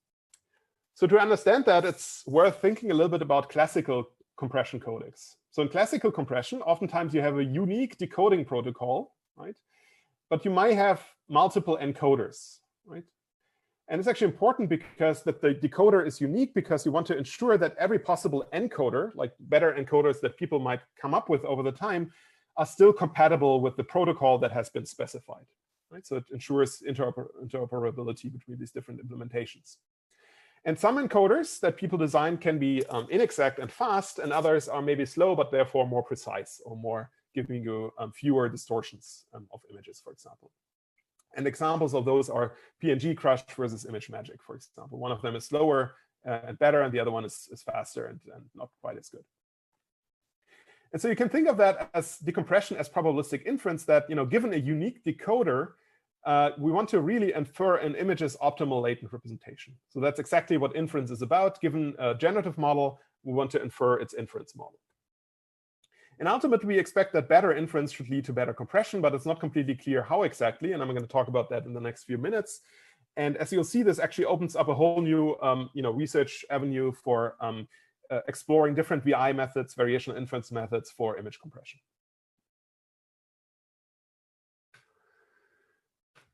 [SPEAKER 1] So to understand that, it's worth thinking a little bit about classical compression codecs. So in classical compression, oftentimes you have a unique decoding protocol, right? But you might have multiple encoders, right? And it's actually important because that the decoder is unique because you want to ensure that every possible encoder, like better encoders that people might come up with over the time, are still compatible with the protocol that has been specified. Right? So it ensures interoperability between these different implementations. And some encoders that people design can be inexact and fast, and others are maybe slow, but therefore more precise or more giving you fewer distortions of images, for example. And examples of those are PNG Crush versus Image Magic, for example. One of them is slower and better, and the other one is faster and not quite as good. And so you can think of that as decompression as probabilistic inference that, given a unique decoder, we want to really infer an image's optimal latent representation. So that's exactly what inference is about. Given a generative model, we want to infer its inference model. And ultimately, we expect that better inference should lead to better compression, but it's not completely clear how exactly. And I'm going to talk about that in the next few minutes. And as you'll see, this actually opens up a whole new research avenue for exploring different VI methods, variational inference methods for image compression.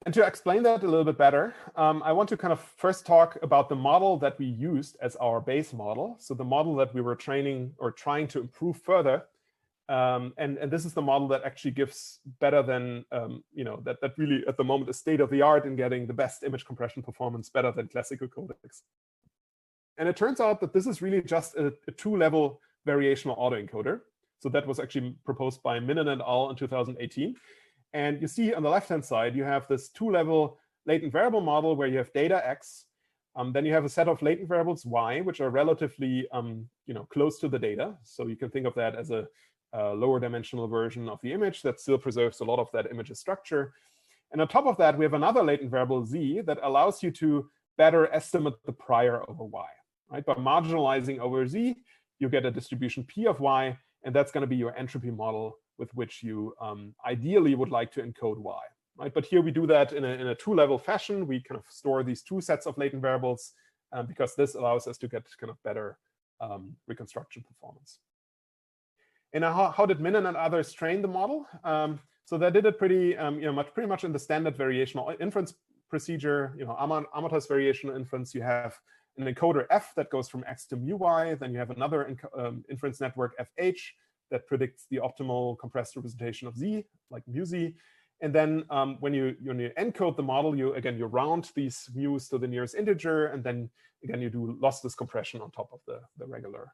[SPEAKER 1] And to explain that a little bit better, I want to kind of first talk about the model that we used as our base model. So the model that we were training or trying to improve further. And this is the model that actually gives better than, that really at the moment is state of the art in getting the best image compression performance better than classical codecs. And it turns out that this is really just a two-level variational autoencoder. So that was actually proposed by Minon et al. In 2018. And you see on the left-hand side, you have this two-level latent variable model where you have data x. Then you have a set of latent variables y, which are relatively close to the data. So you can think of that as a lower dimensional version of the image that still preserves a lot of that image's structure. And on top of that, we have another latent variable z that allows you to better estimate the prior over y. Right? By marginalizing over z, you get a distribution P of y, and that's going to be your entropy model with which you ideally would like to encode y. Right? But here we do that in a two-level fashion. We kind of store these two sets of latent variables because this allows us to get kind of better reconstruction performance. And how did Minon and others train the model? So they did it pretty much in the standard variational inference procedure. Amortized variational inference. You have an encoder f that goes from x to mu y. Then you have another inference network fh that predicts the optimal compressed representation of z, like mu z. And then when you encode the model, you round these mu's to the nearest integer, and then again you do lossless compression on top of the regular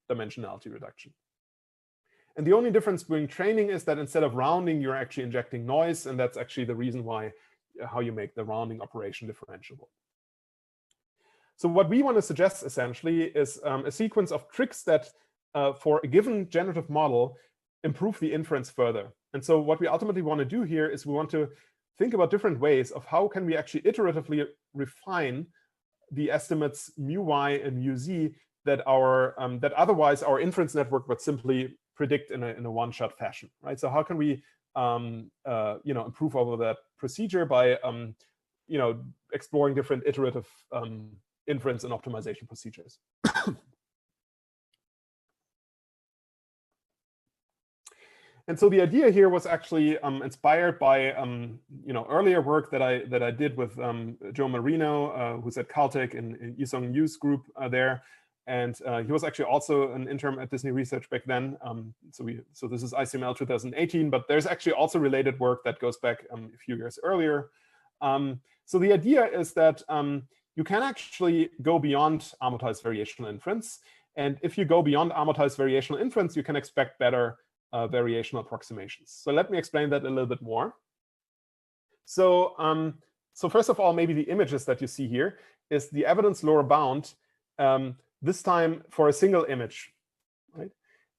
[SPEAKER 1] dimensionality reduction. And the only difference between training is that instead of rounding, you're actually injecting noise, and that's actually the reason why how you make the rounding operation differentiable. So what we want to suggest essentially is a sequence of tricks that, for a given generative model, improve the inference further. And so what we ultimately want to do here is we want to think about different ways of how can we actually iteratively refine the estimates mu y and mu z that that otherwise our inference network would simply predict in a one-shot fashion, right? So how can we improve over that procedure by exploring different iterative inference and optimization procedures. And so the idea here was actually inspired by earlier work that I did with Joe Marino, who's at Caltech in Yisung Yu's group there, and he was actually also an intern at Disney Research back then. So this is ICML 2018, but there's actually also related work that goes back a few years earlier. So the idea is that you can actually go beyond amortized variational inference And if you go beyond amortized variational inference, you can expect better variational approximations. So let me explain that a little bit more. So, so first of all, maybe the images that you see here is the evidence lower bound, this time for a single image, right?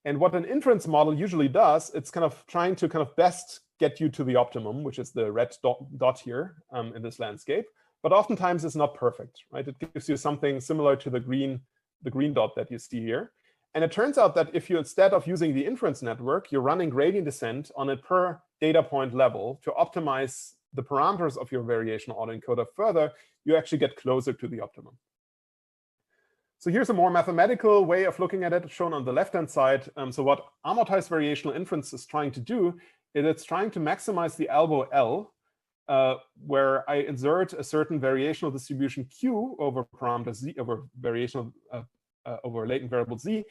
[SPEAKER 1] And what an inference model usually does, it's kind of trying to kind of best get you to the optimum, which is the red dot here in this landscape. But oftentimes it's not perfect, right? It gives you something similar to the green dot that you see here. And it turns out that if you, instead of using the inference network, you're running gradient descent on a per data point level to optimize the parameters of your variational autoencoder further, you actually get closer to the optimum. So here's a more mathematical way of looking at it, shown on the left-hand side. So what amortized variational inference is trying to do is it's trying to maximize the elbow L, where I insert a certain variational distribution Q over parameter Z, over variational over latent variable Z.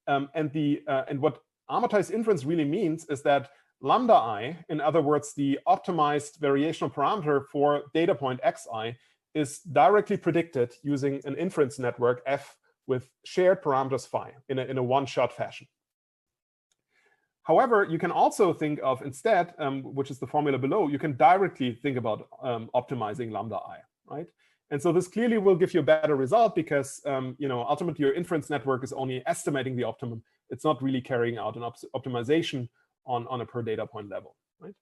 [SPEAKER 1] And what amortized inference really means is that lambda I, in other words, the optimized variational parameter for data point xi, is directly predicted using an inference network F with shared parameters phi in a one-shot fashion. However, you can also think of instead, which is the formula below, you can directly think about optimizing lambda I, right? And so this clearly will give you a better result because ultimately your inference network is only estimating the optimum. It's not really carrying out an optimization on a per data point level, right?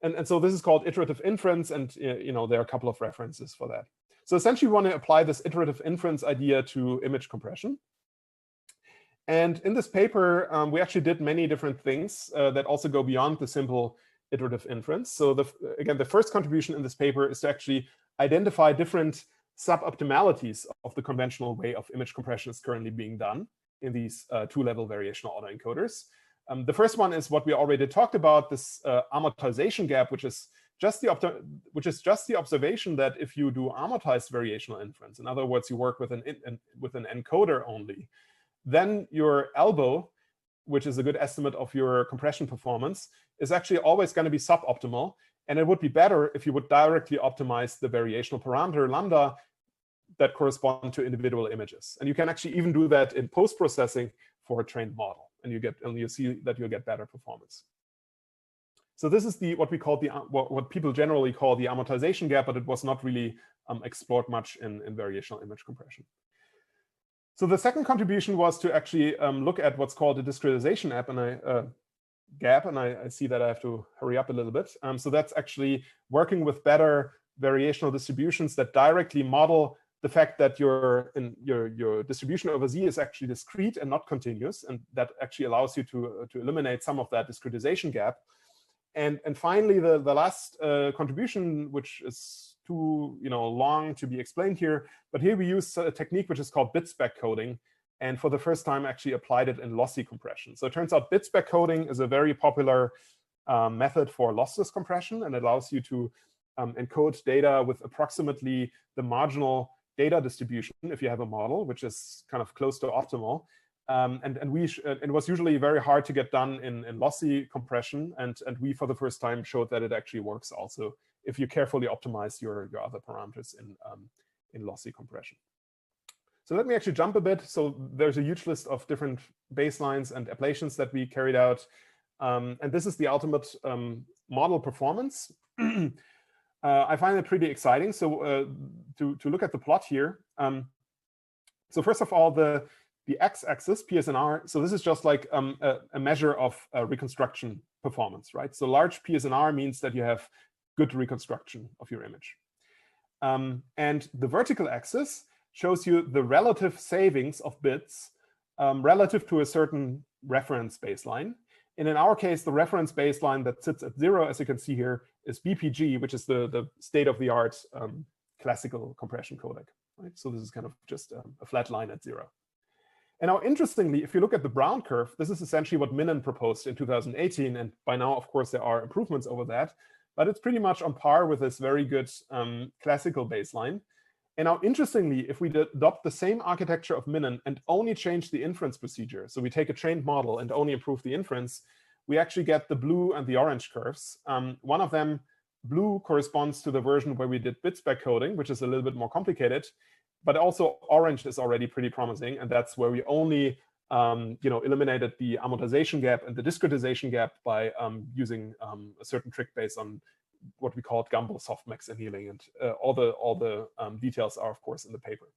[SPEAKER 1] And so this is called iterative inference, and there are a couple of references for that. So essentially, we want to apply this iterative inference idea to image compression. And in this paper, we actually did many different things that also go beyond the simple iterative inference. So again, the first contribution in this paper is to actually identify different suboptimalities of the conventional way of image compression is currently being done in these two-level variational autoencoders. The first one is what we already talked about, this amortization gap, which is just the observation that if you do amortized variational inference, in other words, you work with an encoder only, then your elbow, which is a good estimate of your compression performance, is actually always going to be suboptimal. And it would be better if you would directly optimize the variational parameter lambda that correspond to individual images. And you can actually even do that in post-processing for a trained model. And you see that you'll get better performance. So this is what people generally call the amortization gap, but it was not really explored much in variational image compression. So the second contribution was to actually look at what's called a discretization gap, and I see that I have to hurry up a little bit. So that's actually working with better variational distributions that directly model the fact that your distribution over Z is actually discrete and not continuous, and that actually allows you to eliminate some of that discretization gap. And finally, the last contribution, which is too long to be explained here, but here we use a technique which is called bit spec coding, and for the first time actually applied it in lossy compression. So it turns out bit spec coding is a very popular method for lossless compression, and it allows you to encode data with approximately the marginal data distribution if you have a model, which is kind of close to optimal. And it was usually very hard to get done in lossy compression, and we for the first time showed that it actually works also if you carefully optimize your other parameters in lossy compression. So let me actually jump a bit. So there's a huge list of different baselines and ablations that we carried out, and this is the ultimate model performance. I find it pretty exciting. So to look at the plot here. So first of all, the x-axis, PSNR, so this is just like a measure of reconstruction performance, right? So large PSNR means that you have good reconstruction of your image. And the vertical axis shows you the relative savings of bits relative to a certain reference baseline. And in our case, the reference baseline that sits at 0, as you can see here, is BPG, which is the state-of-the-art classical compression codec, right? So this is kind of just a flat line at 0. And now, interestingly, if you look at the brown curve, this is essentially what Mandt proposed in 2018. And by now, of course, there are improvements over that. But it's pretty much on par with this very good classical baseline. And now, interestingly, if we adopt the same architecture of Mandt and only change the inference procedure, so we take a trained model and only improve the inference, we actually get the blue and the orange curves. One of them, blue, corresponds to the version where we did bit spec coding, which is a little bit more complicated. But also orange is already pretty promising, and that's where we only eliminated the amortization gap and the discretization gap by using a certain trick based on what we called Gumbel softmax annealing, and all the details are of course in the paper.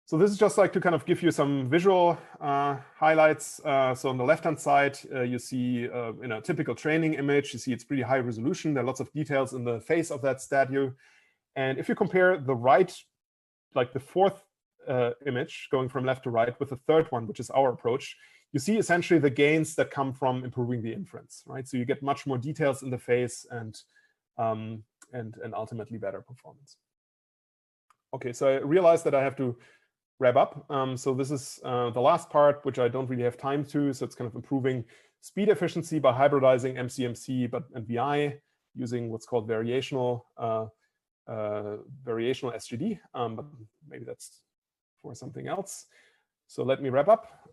[SPEAKER 1] So this is just like to kind of give you some visual highlights. So on the left-hand side, you see in a typical training image, you see it's pretty high resolution. There are lots of details in the face of that statue. And if you compare the right, like the fourth image going from left to right with the third one, which is our approach, you see essentially the gains that come from improving the inference, right? So you get much more details in the face and ultimately better performance. Okay, so I realized that I have to wrap up. So this is the last part, which I don't really have time to. So it's kind of improving speed efficiency by hybridizing MCMC and VI using what's called variational SGD. But maybe that's for something else. So let me wrap up.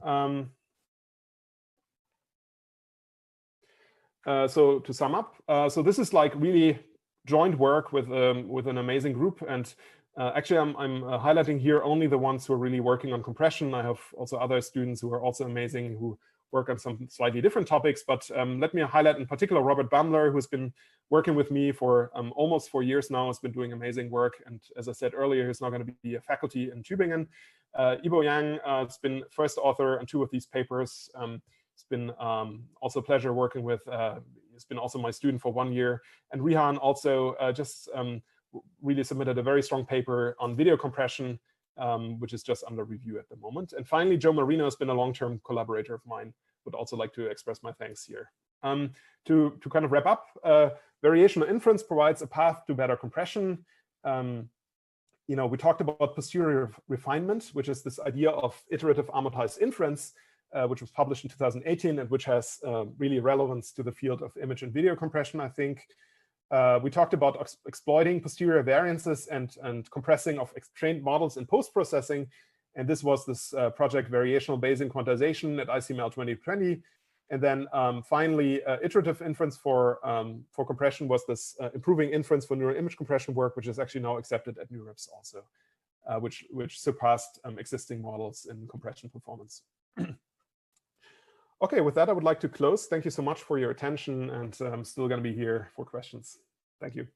[SPEAKER 1] So to sum up, so this is like really joint work with an amazing group. And actually, I'm highlighting here only the ones who are really working on compression. I have also other students who are also amazing who work on some slightly different topics. But let me highlight in particular Robert Bamler, who's been working with me for almost 4 years now, has been doing amazing work. And as I said earlier, he's now going to be a faculty in Tübingen. Ibo Yang has been first author on 2 of these papers. It's been also a pleasure working with, he's been also my student for 1 year. And Rihan also just really submitted a very strong paper on video compression, which is just under review at the moment. And finally, Joe Marino has been a long-term collaborator of mine. Would also like to express my thanks here. To kind of wrap up, variational inference provides a path to better compression. We talked about posterior refinement, which is this idea of iterative amortized inference, which was published in 2018 and which has really relevance to the field of image and video compression, I think. We talked about exploiting posterior variances and compressing of trained models in post-processing. And this was this project Variational Bayesian Quantization at ICML 2020. And then finally, iterative inference for compression was this improving inference for neural image compression work, which is actually now accepted at NeurIPS also, which surpassed existing models in compression performance. Okay, with that, I would like to close. Thank you so much for your attention, and I'm still going to be here for questions. Thank you.